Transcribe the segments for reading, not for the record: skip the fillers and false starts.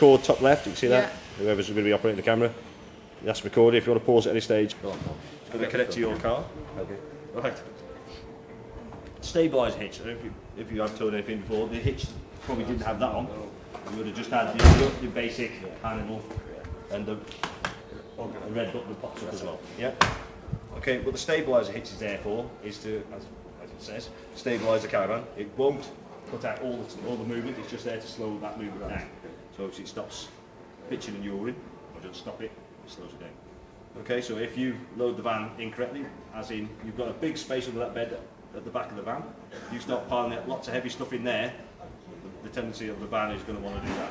record top left. You can see that. Whoever's going to be operating the camera, that's recorded. If you want to pause at any stage, it's going to connect to your car. Okay. Right. Stabiliser hitch. I don't know if you have told anything before. The hitch probably didn't have that on. You would have just had the basic handle and the red button that pops up as well. Yeah. Okay. What the stabiliser hitch is there for is to, as it says, stabilise the caravan. It won't cut out all the movement. It's just there to slow that movement down. So obviously it stops pitching and yawing, or just stop it. It slows it down. Okay. So if you load the van incorrectly, as in you've got a big space under that bed at the back of the van, you start piling lots of heavy stuff in there, the tendency of the van is going to want to do that.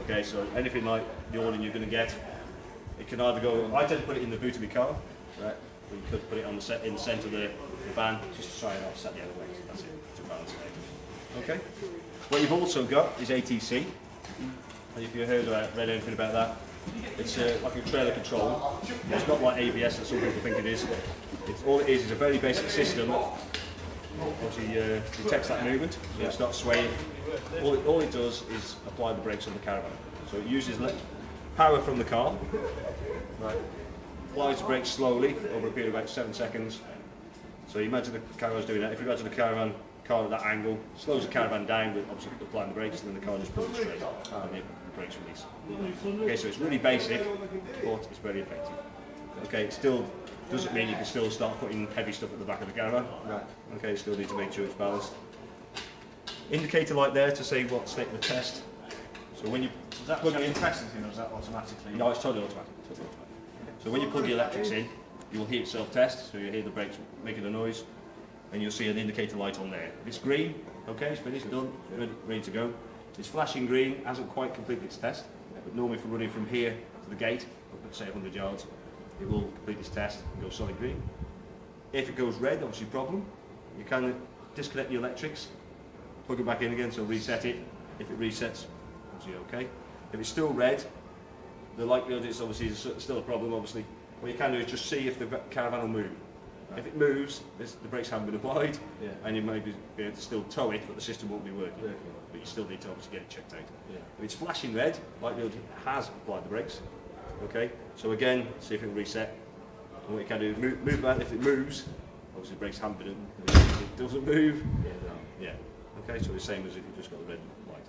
Okay, so anything like the awning you're going to get, it can either go, I tend to put it in the boot of my car, right? Or you could put it on the in the centre of the van, just to try and offset the other way. That's it, to balance it. Okay. What you've also got is ATC. If you've read anything about that, it's like a trailer control. It's not like ABS that some people think it is. All it is a very basic system. Obviously detects that movement, so it starts swaying. All it does is apply the brakes on the caravan. So it uses power from the car, right, applies the brakes slowly over a period of about 7 seconds. So you imagine the caravan's doing that. If you imagine the caravan car at that angle, slows the caravan down, but obviously applying the brakes, and then the car just pulls it straight, and the brakes release. Okay, so it's really basic, but it's very effective. Okay, it still doesn't mean you can still start putting heavy stuff at the back of the caravan. Right. Okay, you still need to make sure it's balanced. Indicator light there to say what state of the test. So when you is that plug in pressing thing, or is that automatically? No, it's totally automatic. So when you plug the electrics in, you will hear it self-test. So you hear the brakes making a noise, and you'll see an indicator light on there. If it's green, okay, it's finished, done, ready to go. It's flashing green, hasn't quite completed its test. But normally, if we're running from here to the gate, up at say 100 yards. It will complete its test and go solid green. If it goes red, obviously problem. You can disconnect the electrics, plug it back in again, so reset it. If it resets, obviously okay. If it's still red, the likelihood is obviously still a problem. Obviously, what you can do is just see if the caravan will move. Right. If it moves, the brakes haven't been applied, and you may be able to still tow it, but the system won't be working. But you still need to obviously get it checked out. If it's flashing red, likelihood it has applied the brakes. Okay, so again, see if it will reset. And what you can do is move that. If it moves, obviously the brakes haven't been in. If it doesn't move, okay, so the same as if you just got the red light.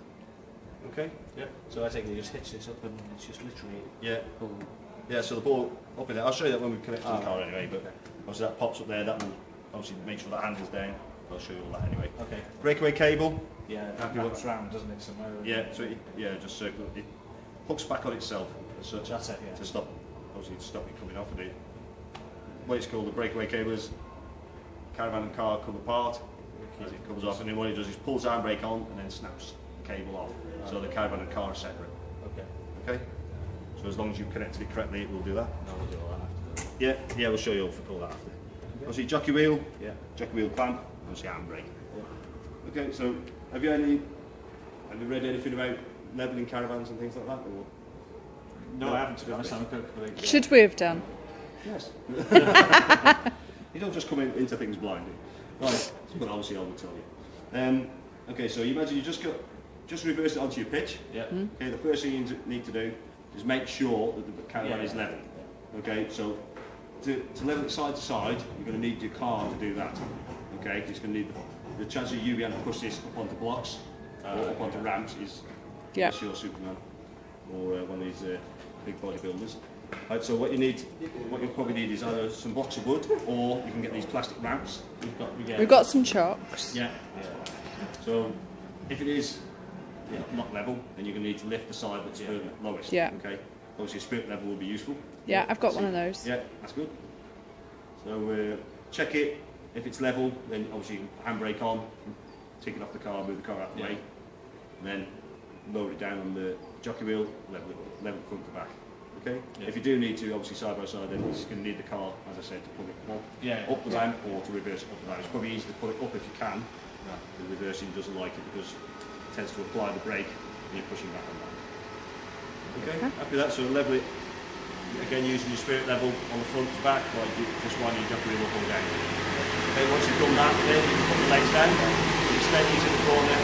Okay? Yeah. So I think you just hitch this up and it's just literally... Yeah, so the ball up in there. I'll show you that when we connect to the car anyway, but obviously that pops up there, that will obviously make sure that handle's down. I'll show you all that anyway. Okay. Breakaway cable. Yeah, that wraps round, doesn't it, somewhere? Yeah, so just circle. It hooks back on itself. Such that's it, to stop, obviously to stop it coming off of it. What it's called the breakaway cable is caravan and car come apart, as it comes off, and then what it does is pulls the handbrake on and then snaps the cable off. So the caravan and car are separate. Okay. So as long as you connected it correctly, it will do that. No, we'll do all that after. Yeah, we'll show you all that after. Obviously jockey wheel, jockey wheel clamp, obviously handbrake. Okay, so have you read anything about levelling caravans and things like that? Or? No, I haven't, to be honest. I'm completely... Should we have done? Yes. You don't just come into things blindly. Right, but obviously I will tell you. Okay, so you imagine you just reverse it onto your pitch. Yeah. Okay, the first thing you need to do is make sure that the caravan is level. Okay, so to level it side to side, you're going to need your car to do that. Okay, it's going to need the chance of you being able to push this up onto blocks or up onto ramps is your Superman or one of these big bodybuilders. Right, so what you'll probably need is either some blocks of wood, or you can get these plastic ramps. We've got some chocks. Yeah. So if it is not level, then you're going to need to lift the side that's lowest. Yeah. Okay. Obviously, a spirit level will be useful. Yeah, I've got one of those. Yeah, that's good. So check it. If it's level, then obviously handbrake on, take it off the car, move the car out of the way, and then lower it down on the jockey wheel, level it front to back. Okay. Yeah. If you do need to, obviously side by side, then you're going to need the car, as I said, to pull it up the ramp or to reverse it up the ramp. It's probably easy to pull it up if you can. The reversing doesn't like it because it tends to apply the brake and you're pushing back on that. Okay. After that, so level it again using your spirit level on the front to back, like you just wind your jockey wheel up or down. Okay. Once you've done that, then you can put the legs down. The steadies in the corner.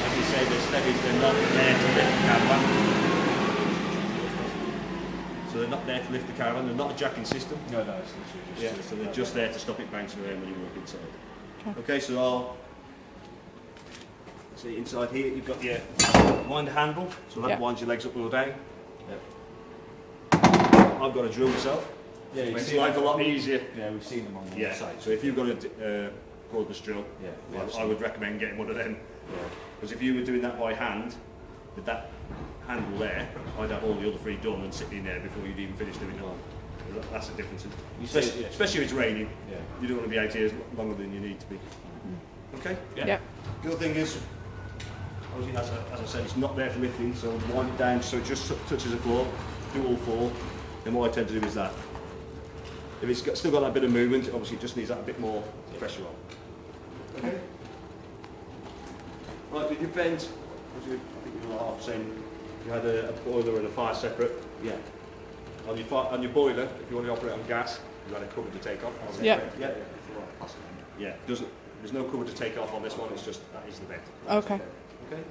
As you say, the steadies, they're not there to lift the caravan. they're not there to lift the caravan. They're not a jacking system. No, no, it's literally just. So they're just there to stop it bouncing around when you walk inside. Okay. Okay, so I'll see inside here you've got your winder handle, so that Yeah. winds your legs up or down. I've got a drill myself. Yeah, you Makes see life a them. lot easier. Yeah, we've seen them on the Yeah. site. So if you've got a cordless drill, Yeah, I would recommend getting one of them. Because if you were doing that by hand, with that handle there, I'd have all the other three done and sitting in there before you'd even finish doing it. That's the difference. You say- Especially if it's raining. Yeah. You don't want to be out here longer than you need to be. Okay? Yep. The other thing is, obviously, as I said, it's not there for lifting, so wind it down so it just touches the floor, do all four. Then what I tend to do is that. If it's still got that bit of movement, obviously it just needs that a bit more pressure on. Okay? Right, with your vent, I think you were half saying you had a boiler and a fire separate. Yeah. On your boiler, if you want to operate on gas, you had a cover to take off. Yeah. Yeah. Yeah. There's no cover to take off on this one. It's just that is the vent. Okay. Okay.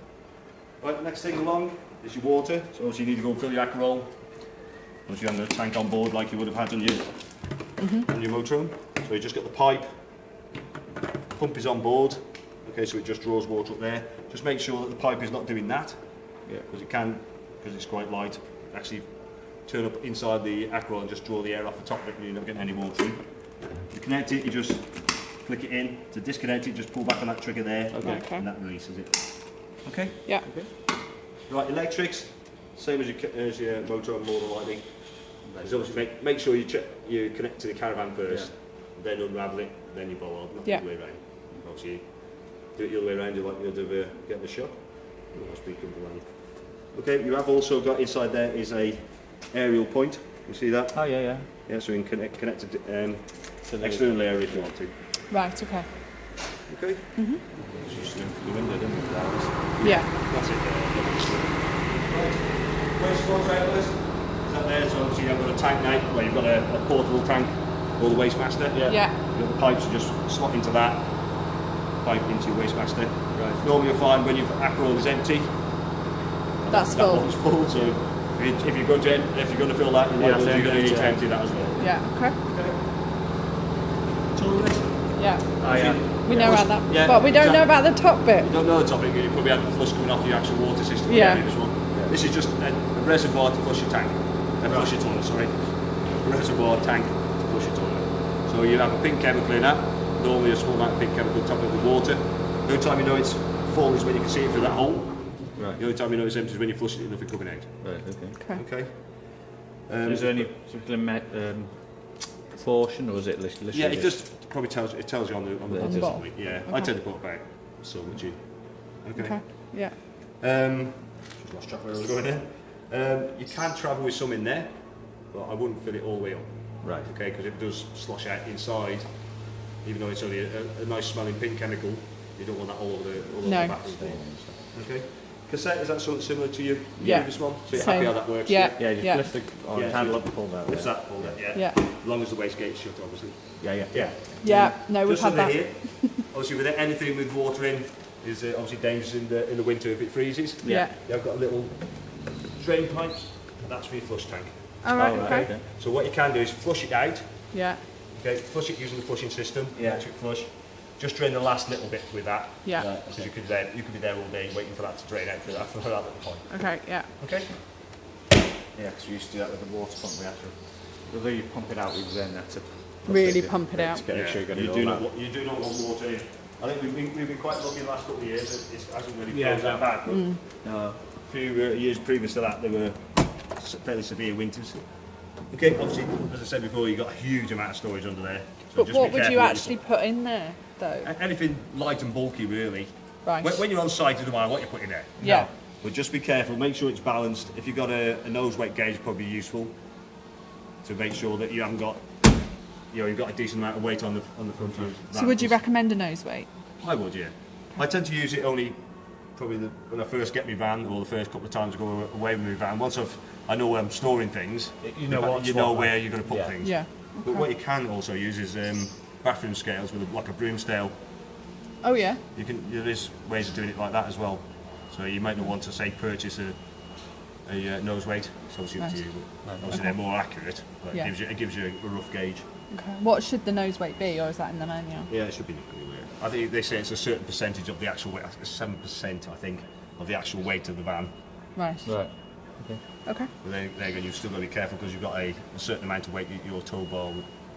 Right. Next thing along is your water. So obviously you need to go and fill your Akerol. Obviously you have the tank on board like you would have had on your motorhome. So you just got the pipe. Pump is on board. Okay, so it just draws water up there. Just make sure that the pipe is not doing that. Yeah. Because it can, because it's quite light, actually turn up inside the Akerol and just draw the air off the top of it and you're not getting any water in. To connect it, you just click it in. To disconnect it, just pull back on that trigger there Okay. and that releases it. Okay? Yeah. Right, electrics, same as your motor and more than likely. Is obviously make sure you connect to the caravan first, then unravel it, then you bowl up, not the other way around. Obviously, do it the other way around, you'll get the shock. Okay, you have also got inside there is a aerial point. You see that? Oh, yeah, yeah. Yeah, so you can connect to external area if you want to. Right. Okay. Okay. Just lean through the window, didn't we? Yeah. That's it. First water outlet, is that there? So obviously you've got a tank now, where you've got a portable tank, or the Wastemaster. Yeah. You've got the pipes, you just slot into that, pipe into your Wastemaster. Right. Normally you'll find when your Akerol is empty, That's that full. one's full, so if you're going to fill that, you're going to need to empty that as well. Yeah. Okay. Toilet? Yeah. Oh, yeah. We know about that, Yeah, but we don't know exactly. about the top bit. You don't know the topic, you probably had the flush coming off your actual water system. Yeah. This one. This is just a reservoir to flush your tank. Flush your toilet, sorry. A reservoir tank to flush your toilet. So you have a pink chemical in that, normally a small amount of pink chemical top of the water. The only time you know it's full is when you can see it through that hole. Right. The only time you know it's empty is when you flush it and nothing coming out. Right, okay. Okay. Okay. Is there any particular portion, or is it literally? Yeah, it just probably tells you on the On the bottom. bottom. Yeah, I Okay. tend to put about so much in. Okay. Yeah. Just lost track where I was going there. You can travel with some in there, but I wouldn't fill it all the way up. Right. Okay, because it does slosh out inside, even though it's only a nice smelling pink chemical. You don't want that all over the No. bathroom floor. Okay. Cassette, is that something similar to your Yeah. previous one? So you're Same. happy how that works? Yeah. Yeah, just Yeah. lift the Yeah, handle so up and pull that. Lifts that, pull that, yeah. Yeah. As long as the wastegate's shut, obviously. Yeah, yeah. Yeah. Yeah. No, we've Just had under that. here, obviously with anything with water in is obviously dangerous in the winter if it freezes. Yeah. You've got a little drain pipe, that's for your flush tank. All right. Oh, Okay. okay. So what you can do is flush it out, Yeah. okay, flush it using the flushing system, Yeah. electric flush. Just drain the last little bit with that. Yeah. Right. Because you could be there all day waiting for that to drain out for that little point. Okay. Yeah. Okay? Yeah, because we used to do that with the water pump. We had to, although you pump it out, we then had to Really pump it out. to make sure you got it you all do out. not, you do not want water in. I think we've been quite lucky the last couple of years. It hasn't really Yeah, frozen that bad. But No. a few years previous to that, there were fairly severe winters. Okay, obviously, as I said before, you've got a huge amount of storage under there. So But just what be would you careful what actually put in there, though? Anything light and bulky, really. Right. When you're on site, it doesn't matter what you put in there. Yeah. But just be careful, make sure it's balanced. If you've got a nose weight gauge, probably useful to make sure that you haven't got, you've got a decent amount of weight on the front of your So would you van. recommend a nose weight? I would, yeah. I tend to use it only probably when I first get my van, or the first couple of times I go away with my van. Once I know where I'm storing things, You know what's you know what, where you're going to put yeah. things. Yeah. But what you can also use is bathroom scales with like a broom scale. Oh yeah. There is ways of doing it like that as well. So you might not want to say purchase a nose weight. It's obviously up to Nice. you. Obviously they're more accurate, but Yeah. it gives you a rough gauge. Okay. What should the nose weight be, or is that in the manual? Yeah, it should be anywhere. I think they say it's a certain percentage of the actual weight. 7%, I think, of the actual weight of the van. Right. Right. Okay. But then again, you've still got to be careful because you've got a certain amount of weight that your tow bar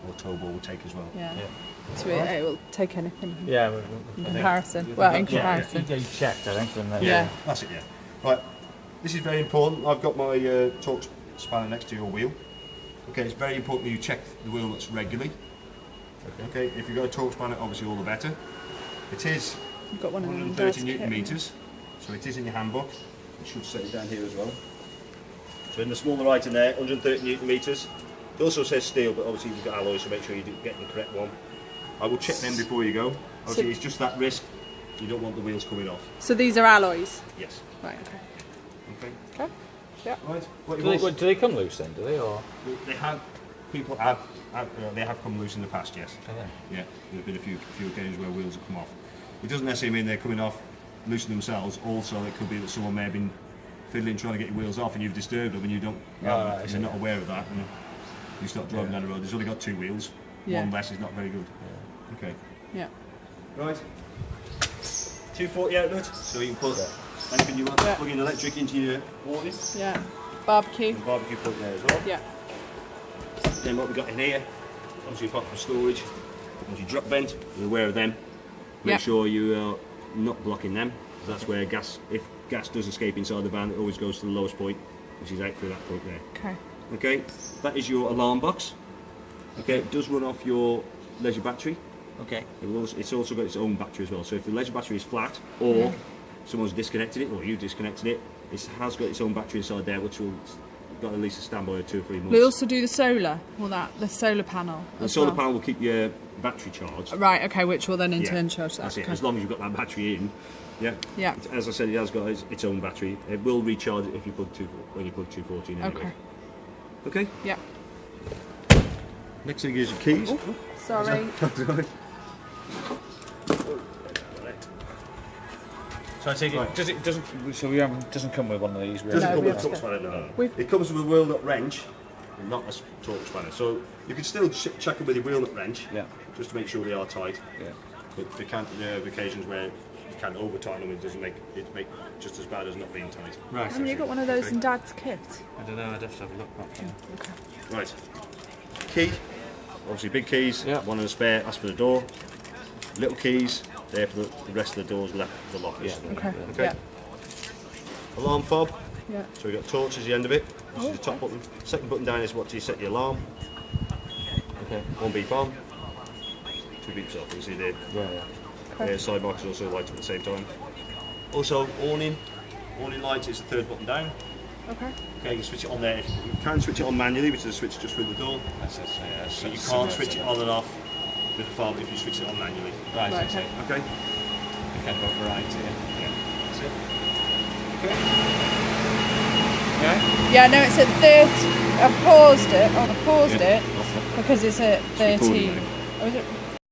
will take as well. Yeah. Yeah. So it will take anything Yeah. in comparison. Well, in comparison. You checked, I think, and then. Yeah. That's it, yeah. Right, this is very important. I've got my torque spanner next to your wheel. Okay, it's very important that you check the wheel nuts regularly. Okay, if you've got a torque spanner, obviously all the better. It is You've got one of them. 130 newton meters, so it is in your handbook. It should set it down here as well. So in the smaller item there, 130 newton meters. It also says steel, but obviously you've got alloys, so make sure you get the correct one. I will check them before you go. Obviously, it's just that risk. You don't want the wheels coming off. So these are alloys. Yes. Right. Okay. Okay. Okay. Yeah. Right. What Do you've they, also- do they come loose then? Do they or? They have, people have, they have come loose in the past, yes. Yeah. Yeah, there's been a few occasions where wheels have come off. It doesn't necessarily mean they're coming off loose themselves. Also, it could be that someone may have been fiddling trying to get your wheels off and you've disturbed them and you don't, right, you're not aware of that. And you start driving down the road. There's only got 2 wheels. Yeah. One less is not very good. Okay. Yeah. Right. 240 outlet, so you can put anything you want. Yeah. Plug in electric into your warning. Yeah. Barbecue. And barbecue plug there as well. Yeah. Then what we've got in here, obviously apart from storage, obviously drop vent, you're aware of them. Make Yeah. sure you are not blocking them. That's where gas, if gas does escape inside the van, it always goes to the lowest point, which is out through that point there. Okay. Okay, that is your alarm box. Okay, it does run off your leisure battery. Okay. It's also got its own battery as well. So if the leisure battery is flat, or someone's disconnected it, or you disconnected it, it has got its own battery inside there, which will got at least a standby of 2 or 3 months. We also do the solar, the solar panel. The as solar well. panel will keep your battery charged. Right. Okay. Which will then in Yeah, turn charge that. That's it. Okay. As long as you've got that battery in. Yeah. Yeah. As I said, it has got its own battery. It will recharge it if you plug when you plug 240 in. Anyway. Okay. Okay. Yeah. Next thing is your keys. Sorry. So I take it, Right. doesn't come with one of these. Doesn't No, come we with a have torque to- spanner, no. We've- It comes with a wheel nut wrench, not a torque spanner. So you can still check them with your wheel nut wrench, Yeah. just to make sure they are tight. Yeah. But there are occasions where you can over tighten them. It doesn't make just as bad as not being tight. Right. Haven't you got one of those in Dad's kit? I don't know. I'd have to have a look. Right. Key. Obviously big keys. Yeah. One and a spare. That's for the door. Little keys. There for the rest of the doors left for the lockers. Yeah. Okay. Okay. Yeah. Alarm fob. Yeah. So we've got torch as the end of it. This is the top button. Second button down is what you set the alarm. Okay. 1 beep on. 2 beeps off. You see the Yeah. side markers also light up at the same time. Also awning. Awning light is the 3rd button down. Okay. Okay, you can switch it on there. You can switch it on manually, which is a switch just through the door. But you can't switch it on and off with the fob if you switch it on manually. Right. Right, Okay. Okay? Kind of a variety. That's it. Okay. Yeah. Yeah. No, it's at 30. I paused it. I paused it because it's at 30. recording now. Oh, is it?